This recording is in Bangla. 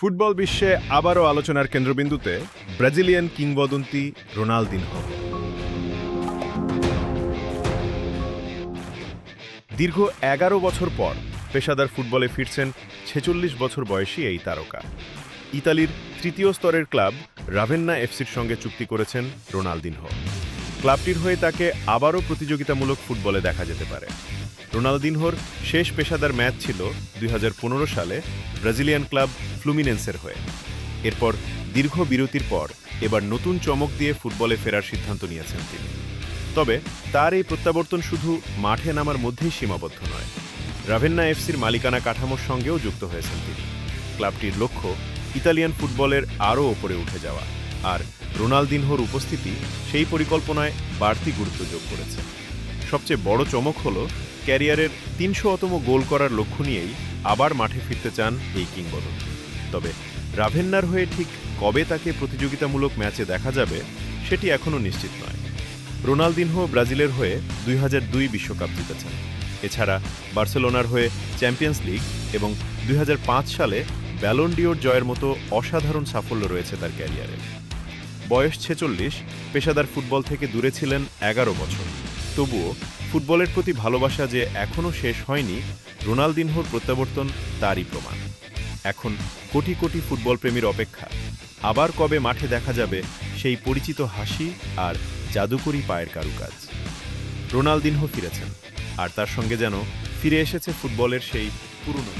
ফুটবল বিশ্বে আবারও আলোচনার কেন্দ্রবিন্দুতে ব্রাজিলিয়ান কিংবদন্তি রোনালদিনহো। দীর্ঘ ১১ বছর পর পেশাদার ফুটবলে ফিরছেন ৪৬ বছর বয়সী এই তারকা। ইতালির তৃতীয় স্তরের ক্লাব রাভেন্না এফসির সঙ্গে চুক্তি করেছেন রোনালদিনহো। ক্লাবটির হয়ে তাকে আবারও প্রতিযোগিতামূলক ফুটবলে দেখা যেতে পারে। রোনালদিনহোর শেষ পেশাদার ম্যাচ ছিল ২০১৫ সালে ব্রাজিলিয়ান ক্লাব ফ্লুমিনেন্সের হয়ে। এরপর দীর্ঘ বিরতির পর এবার নতুন চমক দিয়ে ফুটবলে ফেরার সিদ্ধান্ত নিয়েছেন তিনি। তবে তার এই প্রত্যাবর্তন শুধু মাঠে নামার মধ্যেই সীমাবদ্ধ নয়, রাভেন্না এফসির মালিকানা কাঠামোর সঙ্গেও যুক্ত হয়েছেন তিনি। ক্লাবটির লক্ষ্য ইতালিয়ান ফুটবলের আরও ওপরে উঠে যাওয়া, আর রোনালদিনহোর উপস্থিতি সেই পরিকল্পনায় বাড়তি গুরুত্ব যোগ করেছে। সবচেয়ে বড় চমক হল ক্যারিয়ারের ৩০০তম গোল করার লক্ষ্য নিয়েই আবার মাঠে ফিরতে চান এই কিংবদন্তি। তবে রাভেন্নার হয়ে ঠিক কবে তাকে প্রতিযোগিতামূলক ম্যাচে দেখা যাবে সেটি এখনও নিশ্চিত নয়। রোনালদিনহো ব্রাজিলের হয়ে ২০০২ বিশ্বকাপ জিতেছেন। এছাড়া বার্সেলোনার হয়ে চ্যাম্পিয়ন্স লিগ এবং ২০০৫ সালে ব্যালন ডিওর জয়ের মতো অসাধারণ সাফল্য রয়েছে তার ক্যারিয়ারে। বয়স ৪৬, পেশাদার ফুটবল থেকে দূরে ছিলেন ১১ বছর। তবুও ফুটবলের প্রতি ভালোবাসা যে এখনও শেষ হয়নি, রোনালদিনহোর প্রত্যাবর্তন তারই প্রমাণ। এখন কোটি কোটি ফুটবল প্রেমীর অপেক্ষা, আবার কবে মাঠে দেখা যাবে সেই পরিচিত হাসি আর জাদুকরী পায়ের কারুকাজ। রোনালদিনহো ফিরেছেন, আর তার সঙ্গে যেন ফিরে এসেছে ফুটবলের সেই পুরনো